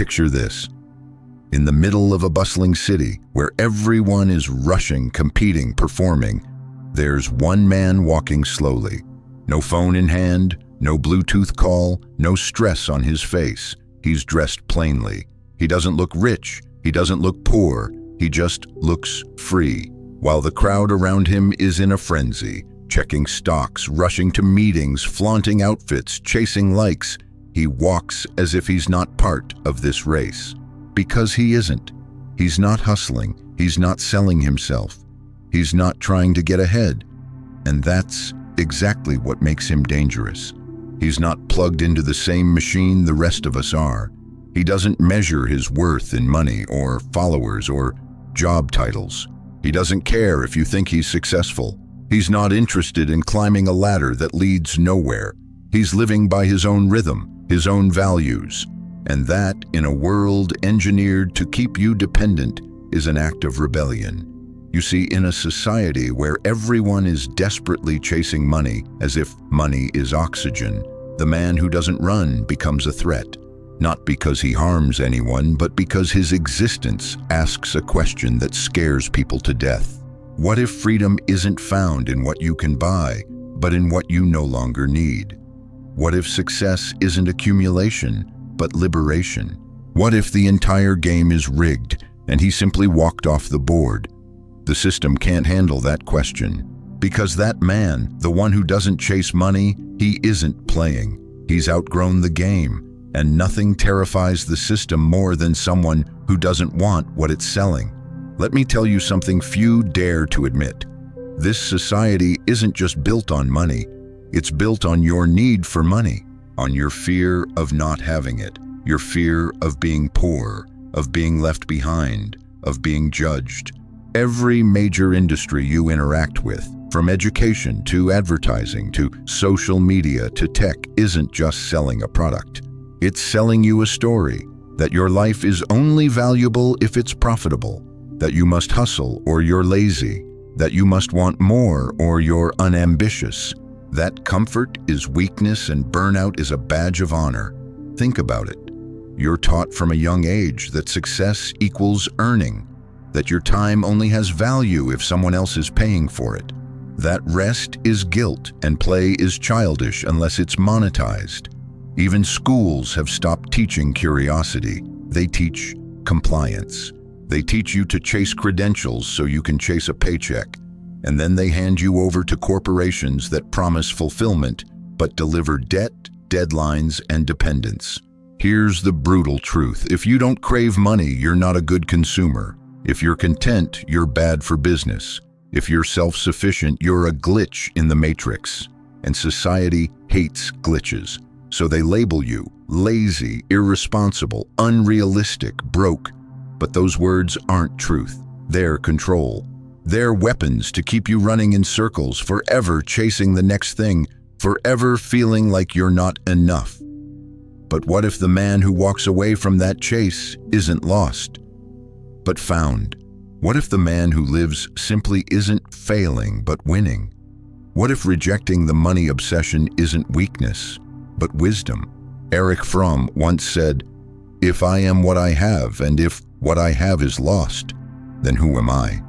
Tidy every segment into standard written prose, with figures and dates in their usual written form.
Picture this. In the middle of a bustling city, where everyone is rushing, competing, performing, there's one man walking slowly. No phone in hand, no Bluetooth call, no stress on his face. He's dressed plainly. He doesn't look rich, he doesn't look poor, he just looks free. While the crowd around him is in a frenzy, checking stocks, rushing to meetings, flaunting outfits, chasing likes, he walks as if he's not part of this race. Because he isn't. He's not hustling, he's not selling himself. He's not trying to get ahead. And that's exactly what makes him dangerous. He's not plugged into the same machine the rest of us are. He doesn't measure his worth in money or followers or job titles. He doesn't care if you think he's successful. He's not interested in climbing a ladder that leads nowhere. He's living by his own rhythm, his own values. And that, in a world engineered to keep you dependent, is an act of rebellion. You see, in a society where everyone is desperately chasing money as if money is oxygen, the man who doesn't run becomes a threat. Not because he harms anyone, but because his existence asks a question that scares people to death. What if freedom isn't found in what you can buy, but in what you no longer need? What if success isn't accumulation, but liberation? What if the entire game is rigged and he simply walked off the board? The system can't handle that question. Because that man, the one who doesn't chase money, he isn't playing. He's outgrown the game. And nothing terrifies the system more than someone who doesn't want what it's selling. Let me tell you something few dare to admit. This society isn't just built on money. It's built on your need for money, on your fear of not having it, your fear of being poor, of being left behind, of being judged. Every major industry you interact with, from education to advertising to social media to tech, isn't just selling a product. It's selling you a story, that your life is only valuable if it's profitable, that you must hustle or you're lazy, that you must want more or you're unambitious, that comfort is weakness and burnout is a badge of honor. Think about it. You're taught from a young age that success equals earning, that your time only has value if someone else is paying for it, that rest is guilt and play is childish unless it's monetized. Even schools have stopped teaching curiosity. They teach compliance. They teach you to chase credentials so you can chase a paycheck. And then they hand you over to corporations that promise fulfillment, but deliver debt, deadlines, and dependence. Here's the brutal truth. If you don't crave money, you're not a good consumer. If you're content, you're bad for business. If you're self-sufficient, you're a glitch in the matrix. And society hates glitches. So they label you lazy, irresponsible, unrealistic, broke. But those words aren't truth. They're control. They're weapons to keep you running in circles, forever chasing the next thing, forever feeling like you're not enough. But what if the man who walks away from that chase isn't lost, but found? What if the man who lives simply isn't failing, but winning? What if rejecting the money obsession isn't weakness, but wisdom? Erich Fromm once said, "If I am what I have, and if what I have is lost, then who am I?"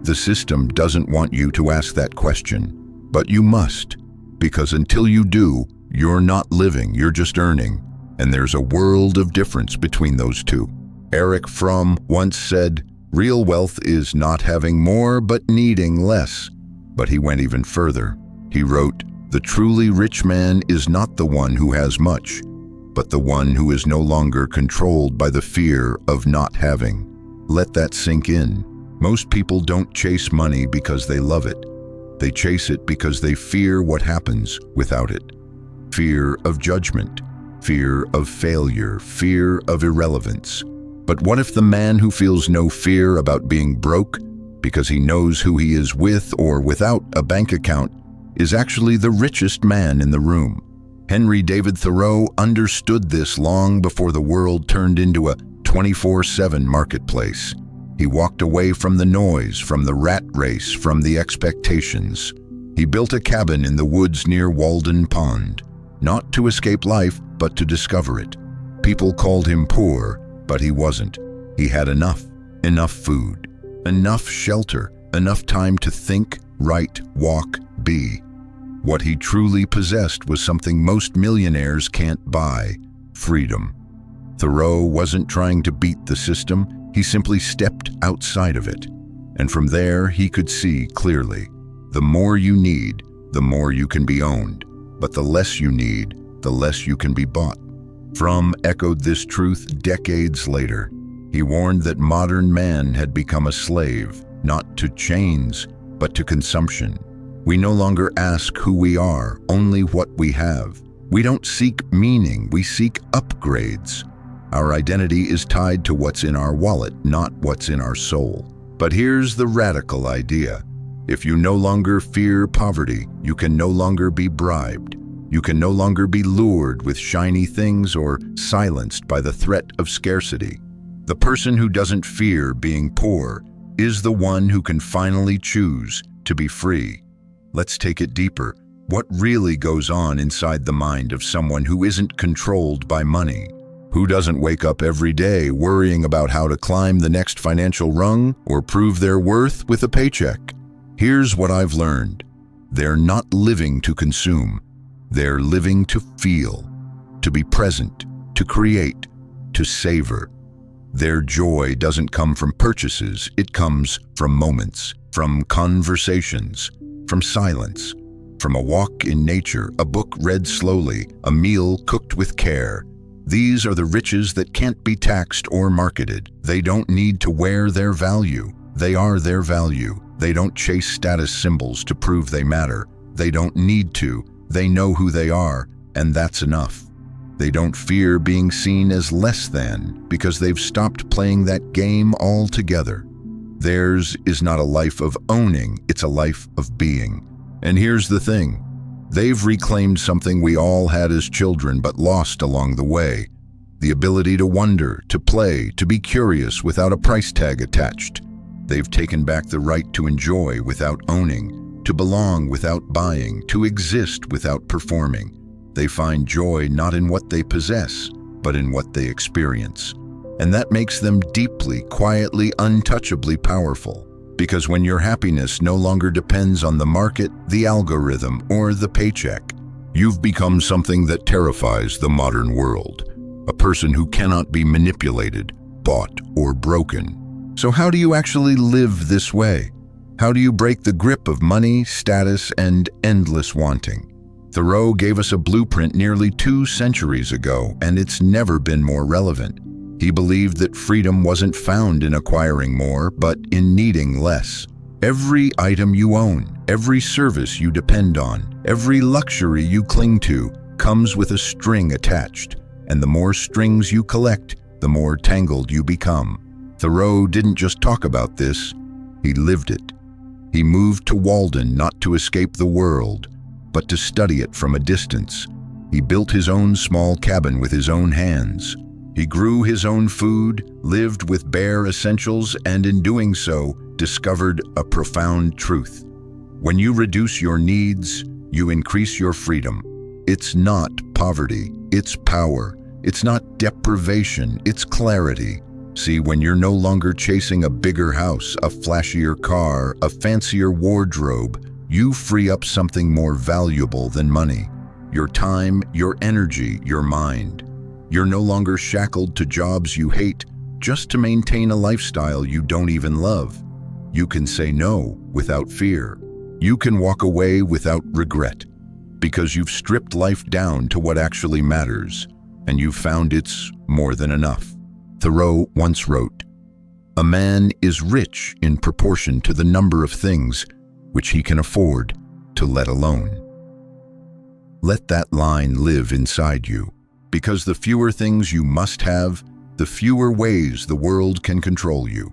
The system doesn't want you to ask that question, but you must, because until you do, you're not living, you're just earning, and there's a world of difference between those two. Erich Fromm once said, "Real wealth is not having more, but needing less." But he went even further. He wrote, "The truly rich man is not the one who has much, but the one who is no longer controlled by the fear of not having." Let that sink in. Most people don't chase money because they love it. They chase it because they fear what happens without it. Fear of judgment, fear of failure, fear of irrelevance. But what if the man who feels no fear about being broke because he knows who he is with or without a bank account is actually the richest man in the room? Henry David Thoreau understood this long before the world turned into a 24/7 marketplace. He walked away from the noise, from the rat race, from the expectations. He built a cabin in the woods near Walden Pond, not to escape life, but to discover it. People called him poor, but he wasn't. He had enough food, enough shelter, enough time to think, write, walk, be. What he truly possessed was something most millionaires can't buy: freedom. Thoreau wasn't trying to beat the system, he simply stepped outside of it. And from there, he could see clearly. The more you need, the more you can be owned. But the less you need, the less you can be bought. Fromm echoed this truth decades later. He warned that modern man had become a slave, not to chains, but to consumption. We no longer ask who we are, only what we have. We don't seek meaning, we seek upgrades. Our identity is tied to what's in our wallet, not what's in our soul. But here's the radical idea. If you no longer fear poverty, you can no longer be bribed. You can no longer be lured with shiny things or silenced by the threat of scarcity. The person who doesn't fear being poor is the one who can finally choose to be free. Let's take it deeper. What really goes on inside the mind of someone who isn't controlled by money? Who doesn't wake up every day worrying about how to climb the next financial rung or prove their worth with a paycheck? Here's what I've learned. They're not living to consume. They're living to feel, to be present, to create, to savor. Their joy doesn't come from purchases, it comes from moments, from conversations, from silence, from a walk in nature, a book read slowly, a meal cooked with care. These are the riches that can't be taxed or marketed. They don't need to wear their value. They are their value. They don't chase status symbols to prove they matter. They don't need to. They know who they are, and that's enough. They don't fear being seen as less than because they've stopped playing that game altogether. Theirs is not a life of owning, it's a life of being. And here's the thing. They've reclaimed something we all had as children but lost along the way. The ability to wonder, to play, to be curious without a price tag attached. They've taken back the right to enjoy without owning, to belong without buying, to exist without performing. They find joy not in what they possess, but in what they experience. And that makes them deeply, quietly, untouchably powerful. Because when your happiness no longer depends on the market, the algorithm, or the paycheck, you've become something that terrifies the modern world. A person who cannot be manipulated, bought, or broken. So how do you actually live this way? How do you break the grip of money, status, and endless wanting? Thoreau gave us a blueprint nearly 2 centuries ago, and it's never been more relevant. He believed that freedom wasn't found in acquiring more, but in needing less. Every item you own, every service you depend on, every luxury you cling to comes with a string attached. And the more strings you collect, the more tangled you become. Thoreau didn't just talk about this, he lived it. He moved to Walden not to escape the world, but to study it from a distance. He built his own small cabin with his own hands. He grew his own food, lived with bare essentials, and in doing so, discovered a profound truth. When you reduce your needs, you increase your freedom. It's not poverty, it's power. It's not deprivation, it's clarity. See, when you're no longer chasing a bigger house, a flashier car, a fancier wardrobe, you free up something more valuable than money. Your time, your energy, your mind. You're no longer shackled to jobs you hate just to maintain a lifestyle you don't even love. You can say no without fear. You can walk away without regret because you've stripped life down to what actually matters and you've found it's more than enough. Thoreau once wrote, "A man is rich in proportion to the number of things which he can afford to let alone." Let that line live inside you, because the fewer things you must have, the fewer ways the world can control you.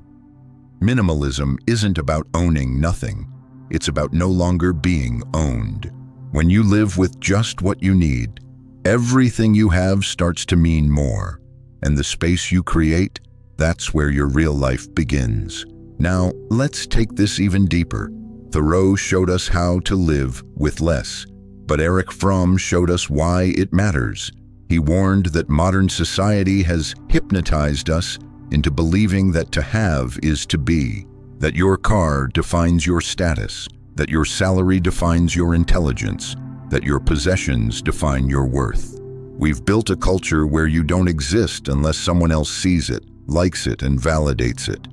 Minimalism isn't about owning nothing. It's about no longer being owned. When you live with just what you need, everything you have starts to mean more. And the space you create, that's where your real life begins. Now, let's take this even deeper. Thoreau showed us how to live with less, but Erich Fromm showed us why it matters. He warned that modern society has hypnotized us into believing that to have is to be, that your car defines your status, that your salary defines your intelligence, that your possessions define your worth. We've built a culture where you don't exist unless someone else sees it, likes it, and validates it.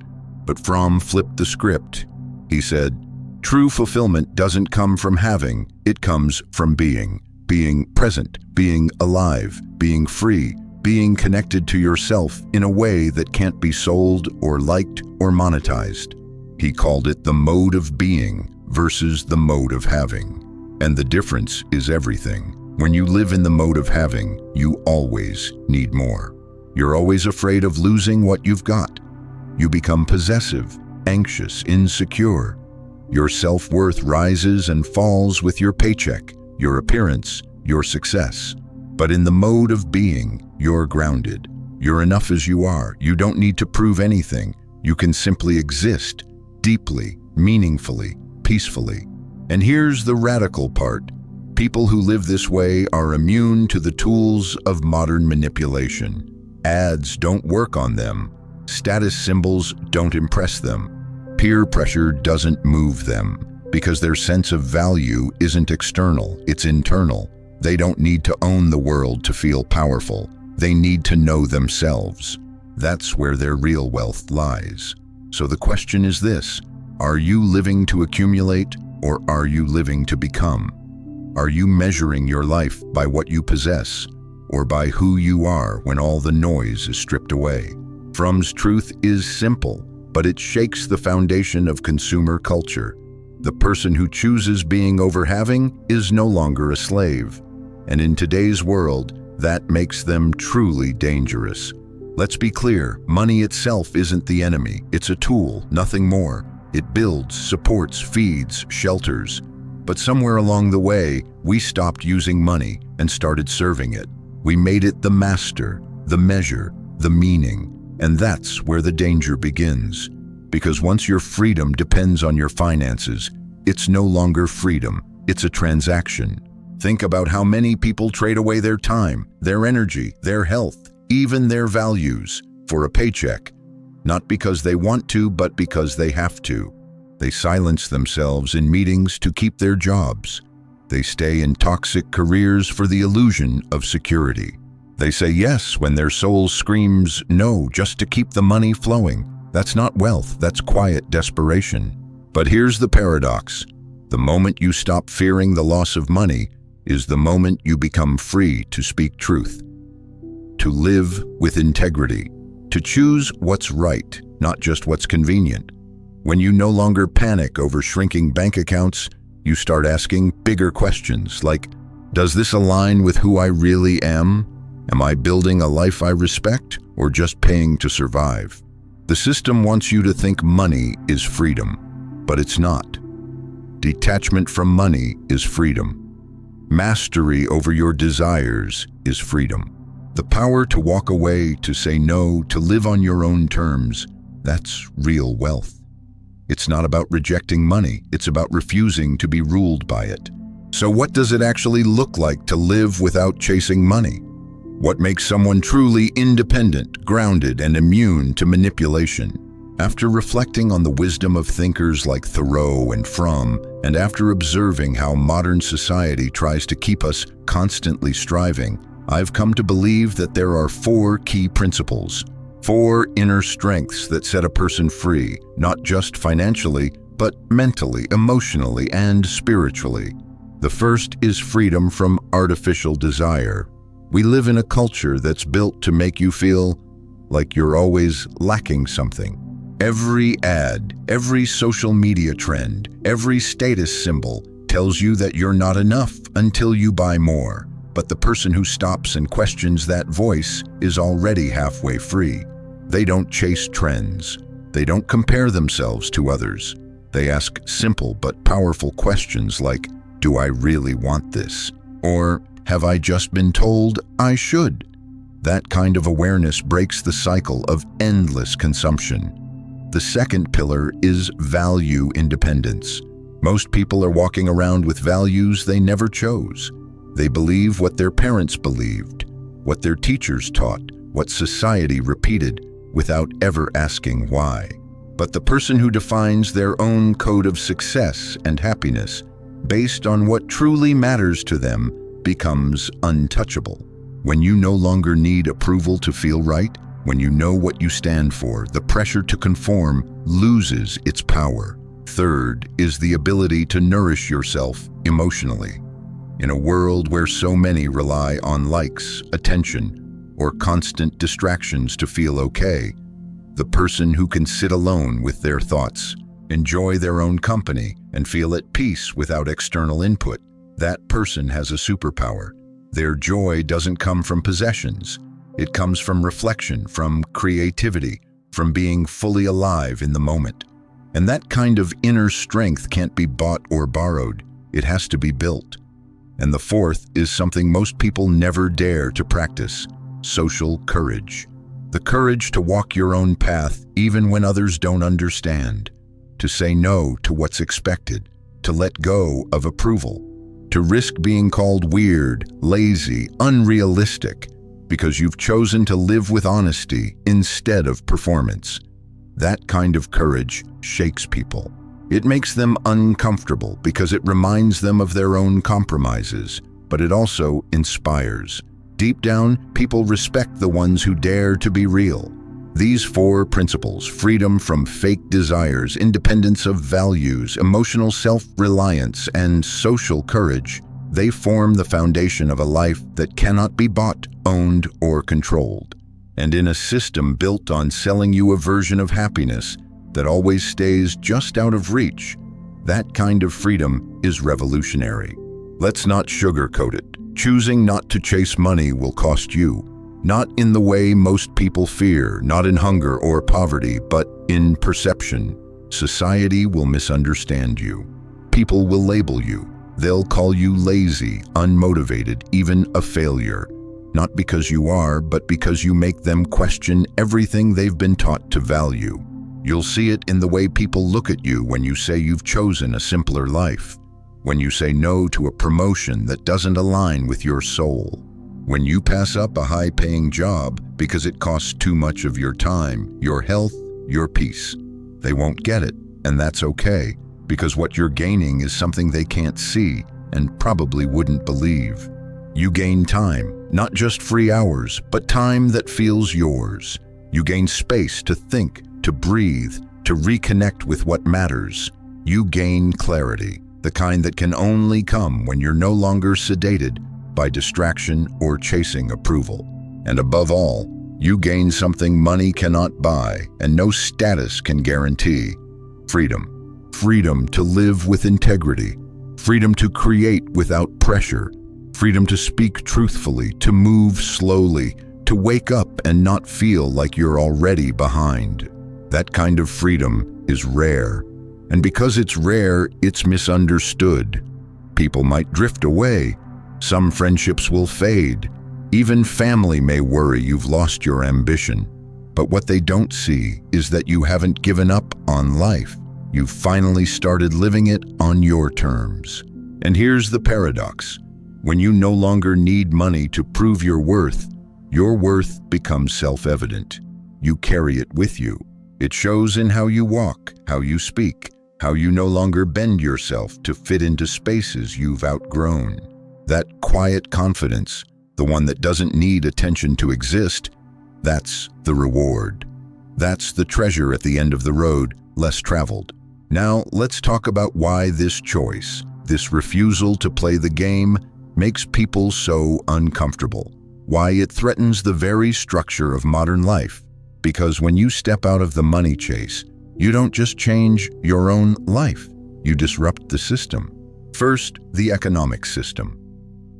But Fromm flipped the script. He said, "True fulfillment doesn't come from having, it comes from being present, being alive, being free, being connected to yourself in a way that can't be sold or liked or monetized." He called it the mode of being versus the mode of having. And the difference is everything. When you live in the mode of having, you always need more. You're always afraid of losing what you've got. You become possessive, anxious, insecure. Your self-worth rises and falls with your paycheck, your appearance, your success. But in the mode of being, you're grounded. You're enough as you are. You don't need to prove anything. You can simply exist, deeply, meaningfully, peacefully. And here's the radical part. People who live this way are immune to the tools of modern manipulation. Ads don't work on them. Status symbols don't impress them. Peer pressure doesn't move them, because their sense of value isn't external, it's internal. They don't need to own the world to feel powerful. They need to know themselves. That's where their real wealth lies. So the question is this: are you living to accumulate, or are you living to become? Are you measuring your life by what you possess, or by who you are when all the noise is stripped away? Fromm's truth is simple, but it shakes the foundation of consumer culture. The person who chooses being over having is no longer a slave. And in today's world, that makes them truly dangerous. Let's be clear, money itself isn't the enemy. It's a tool, nothing more. It builds, supports, feeds, shelters. But somewhere along the way, we stopped using money and started serving it. We made it the master, the measure, the meaning. And that's where the danger begins. Because once your freedom depends on your finances, it's no longer freedom, it's a transaction. Think about how many people trade away their time, their energy, their health, even their values, for a paycheck. Not because they want to, but because they have to. They silence themselves in meetings to keep their jobs. They stay in toxic careers for the illusion of security. They say yes when their soul screams no just to keep the money flowing. That's not wealth, that's quiet desperation. But here's the paradox. The moment you stop fearing the loss of money is the moment you become free to speak truth, to live with integrity, to choose what's right, not just what's convenient. When you no longer panic over shrinking bank accounts, you start asking bigger questions like, does this align with who I really am? Am I building a life I respect, or just paying to survive? The system wants you to think money is freedom, but it's not. Detachment from money is freedom. Mastery over your desires is freedom. The power to walk away, to say no, to live on your own terms, that's real wealth. It's not about rejecting money, it's about refusing to be ruled by it. So what does it actually look like to live without chasing money? What makes someone truly independent, grounded, and immune to manipulation? After reflecting on the wisdom of thinkers like Thoreau and Fromm, and after observing how modern society tries to keep us constantly striving, I've come to believe that there are 4 key principles, 4 inner strengths that set a person free, not just financially, but mentally, emotionally, and spiritually. The first is freedom from artificial desire. We live in a culture that's built to make you feel like you're always lacking something. Every ad, every social media trend, every status symbol tells you that you're not enough until you buy more. But the person who stops and questions that voice is already halfway free. They don't chase trends. They don't compare themselves to others. They ask simple but powerful questions like, do I really want this? Or, have I just been told I should? That kind of awareness breaks the cycle of endless consumption. The second pillar is value independence. Most people are walking around with values they never chose. They believe what their parents believed. what their teachers taught, what society repeated, without ever asking why. But the person who defines their own code of success and happiness, based on what truly matters to them, becomes untouchable. When you no longer need approval to feel right, when you know what you stand for, the pressure to conform loses its power. Third is the ability to nourish yourself emotionally. In a world where so many rely on likes, attention, or constant distractions to feel okay, the person who can sit alone with their thoughts, enjoy their own company, and feel at peace without external input, that person has a superpower. Their joy doesn't come from possessions. It comes from reflection, from creativity, from being fully alive in the moment. And that kind of inner strength can't be bought or borrowed. It has to be built. And the fourth is something most people never dare to practice: social courage. The courage to walk your own path even when others don't understand, to say no to what's expected, to let go of approval, to risk being called weird, lazy, unrealistic, because you've chosen to live with honesty instead of performance. That kind of courage shakes people. It makes them uncomfortable because it reminds them of their own compromises, but it also inspires. Deep down, people respect the ones who dare to be real. These four principles: freedom from fake desires, independence of values, emotional self-reliance, and social courage, they form the foundation of a life that cannot be bought, owned, or controlled. And in a system built on selling you a version of happiness that always stays just out of reach, that kind of freedom is revolutionary. Let's not sugarcoat it. Choosing not to chase money will cost you. Not in the way most people fear, not in hunger or poverty, but in perception. Society will misunderstand you. People will label you. They'll call you lazy, unmotivated, even a failure. Not because you are, but because you make them question everything they've been taught to value. You'll see it in the way people look at you when you say you've chosen a simpler life, when you say no to a promotion that doesn't align with your soul, when you pass up a high-paying job because it costs too much of your time, your health, your peace. They won't get it, and that's okay, because what you're gaining is something they can't see and probably wouldn't believe. You gain time, not just free hours, but time that feels yours. You gain space to think, to breathe, to reconnect with what matters. You gain clarity, the kind that can only come when you're no longer sedated by distraction or chasing approval. And above all, you gain something money cannot buy and no status can guarantee: freedom. Freedom to live with integrity, freedom to create without pressure, freedom to speak truthfully, to move slowly, to wake up and not feel like you're already behind. That kind of freedom is rare. And because it's rare, it's misunderstood. People might drift away. Some friendships will fade. Even family may worry you've lost your ambition. But what they don't see is that you haven't given up on life. You've finally started living it on your terms. And here's the paradox. When you no longer need money to prove your worth becomes self-evident. You carry it with you. It shows in how you walk, how you speak, how you no longer bend yourself to fit into spaces you've outgrown. That quiet confidence, the one that doesn't need attention to exist, that's the reward. That's the treasure at the end of the road, less traveled. Now, let's talk about why this choice, this refusal to play the game, makes people so uncomfortable. Why it threatens the very structure of modern life. Because when you step out of the money chase, you don't just change your own life, you disrupt the system. First, the economic system.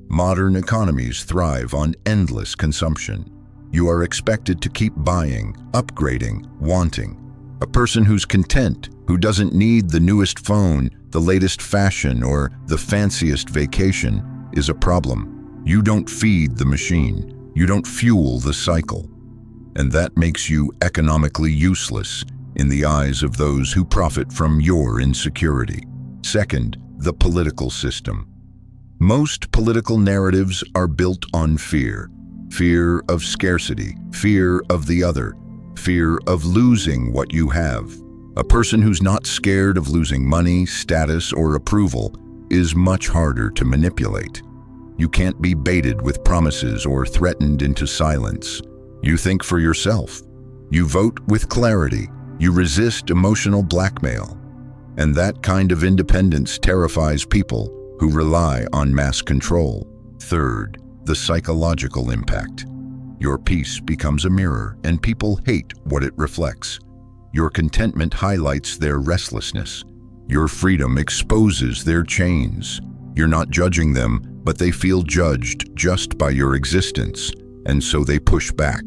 Modern economies thrive on endless consumption. You are expected to keep buying, upgrading, wanting. A person who's content, who doesn't need the newest phone, the latest fashion, or the fanciest vacation, is a problem. You don't feed the machine. You don't fuel the cycle. And that makes you economically useless in the eyes of those who profit from your insecurity. Second, the political system. Most political narratives are built on fear. fear of scarcity, fear of the other, fear of losing what you have. A person who's not scared of losing money, status, or approval is much harder to manipulate. You can't be baited with promises or threatened into silence. You think for yourself. You vote with clarity. You resist emotional blackmail. And that kind of independence terrifies people who rely on mass control. Third, the psychological impact. Your peace becomes a mirror, and people hate what it reflects. Your contentment highlights their restlessness. Your freedom exposes their chains. You're not judging them, but they feel judged just by your existence, and so they push back.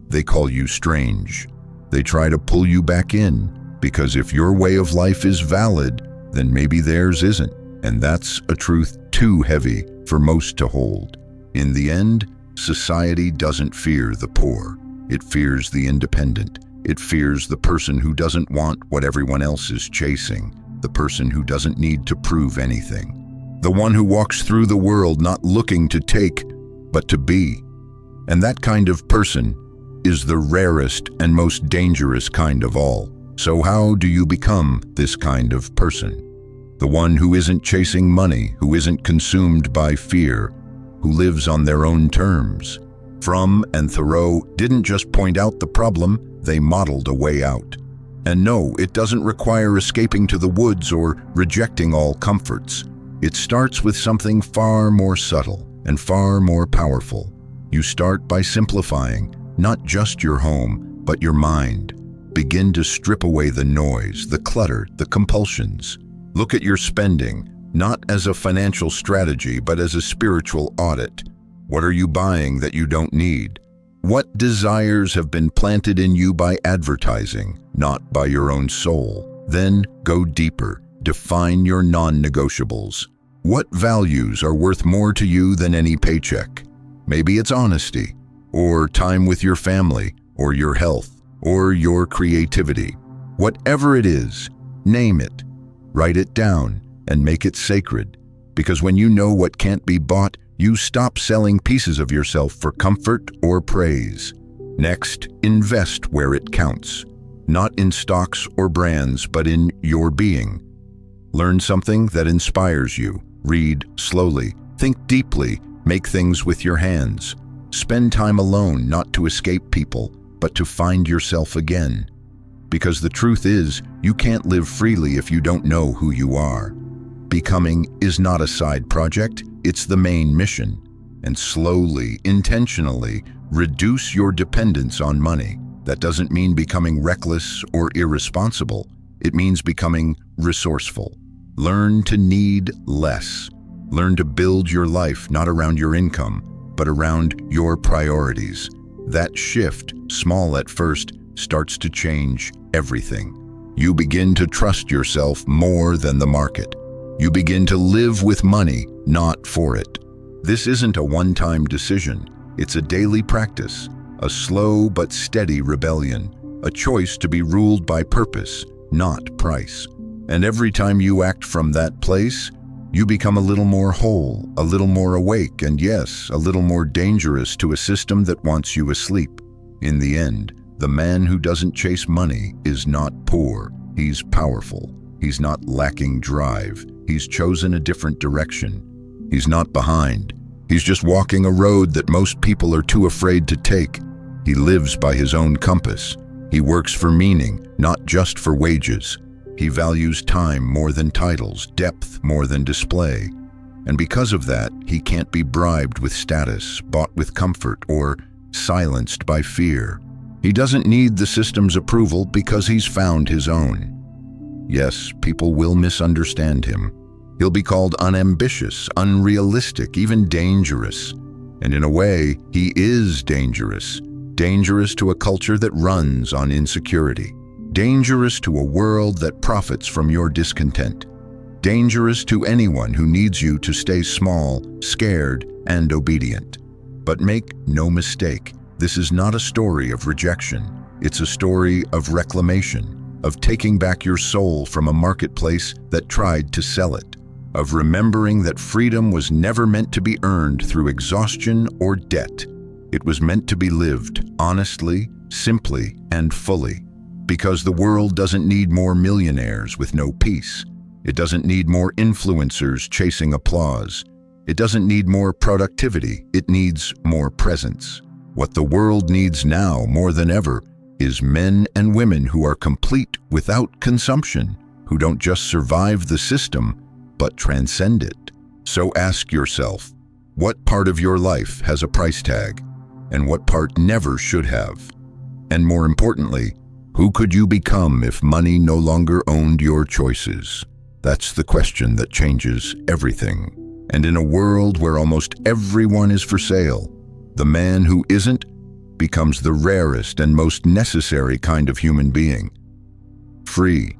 They call you strange. They try to pull you back in, because if your way of life is valid, then maybe theirs isn't, and that's a truth too heavy for most to hold. In the end, society doesn't fear the poor. It fears the independent. It fears the person who doesn't want what everyone else is chasing, the person who doesn't need to prove anything, the one who walks through the world not looking to take, but to be. And that kind of person is the rarest and most dangerous kind of all. So how do you become this kind of person? The one who isn't chasing money, who isn't consumed by fear, who lives on their own terms. Fromm and Thoreau didn't just point out the problem, they modeled a way out. And no, it doesn't require escaping to the woods or rejecting all comforts. It starts with something far more subtle and far more powerful. You start by simplifying, not just your home, but your mind. Begin to strip away the noise, the clutter, the compulsions. Look at your spending, not as a financial strategy, but as a spiritual audit. What are you buying that you don't need? What desires have been planted in you by advertising, not by your own soul? Then go deeper. Define your non-negotiables. What values are worth more to you than any paycheck? Maybe it's honesty, or time with your family, or your health, or your creativity. Whatever it is, name it, write it down, and make it sacred. Because when you know what can't be bought, you stop selling pieces of yourself for comfort or praise. Next, invest where it counts. Not in stocks or brands, but in your being. Learn something that inspires you. Read slowly. Think deeply. Make things with your hands. Spend time alone, not to escape people, but to find yourself again. Because the truth is, you can't live freely if you don't know who you are. Becoming is not a side project, it's the main mission. And slowly, intentionally, reduce your dependence on money. That doesn't mean becoming reckless or irresponsible. It means becoming resourceful. Learn to need less. Learn to build your life not around your income, but around your priorities. That shift, small at first, starts to change everything. You begin to trust yourself more than the market. You begin to live with money, not for it. This isn't a one-time decision. It's a daily practice, a slow but steady rebellion, a choice to be ruled by purpose, not price. And every time you act from that place, you become a little more whole, a little more awake, and yes, a little more dangerous to a system that wants you asleep. In the end, the man who doesn't chase money is not poor. He's powerful. He's not lacking drive. He's chosen a different direction. He's not behind. He's just walking a road that most people are too afraid to take. He lives by his own compass. He works for meaning, not just for wages. He values time more than titles, depth more than display. And because of that, he can't be bribed with status, bought with comfort, or silenced by fear. He doesn't need the system's approval because he's found his own. Yes, people will misunderstand him. He'll be called unambitious, unrealistic, even dangerous. And in a way, he is dangerous. Dangerous to a culture that runs on insecurity. Dangerous to a world that profits from your discontent. Dangerous to anyone who needs you to stay small, scared, and obedient. But make no mistake, this is not a story of rejection. It's a story of reclamation, of taking back your soul from a marketplace that tried to sell it, of remembering that freedom was never meant to be earned through exhaustion or debt. It was meant to be lived honestly, simply, and fully. Because the world doesn't need more millionaires with no peace. It doesn't need more influencers chasing applause. It doesn't need more productivity. It needs more presence. What the world needs now more than ever is men and women who are complete without consumption, who don't just survive the system, but transcend it. So ask yourself, what part of your life has a price tag, and what part never should have? And more importantly, who could you become if money no longer owned your choices? That's the question that changes everything. And in a world where almost everyone is for sale, the man who isn't becomes the rarest and most necessary kind of human being. Free,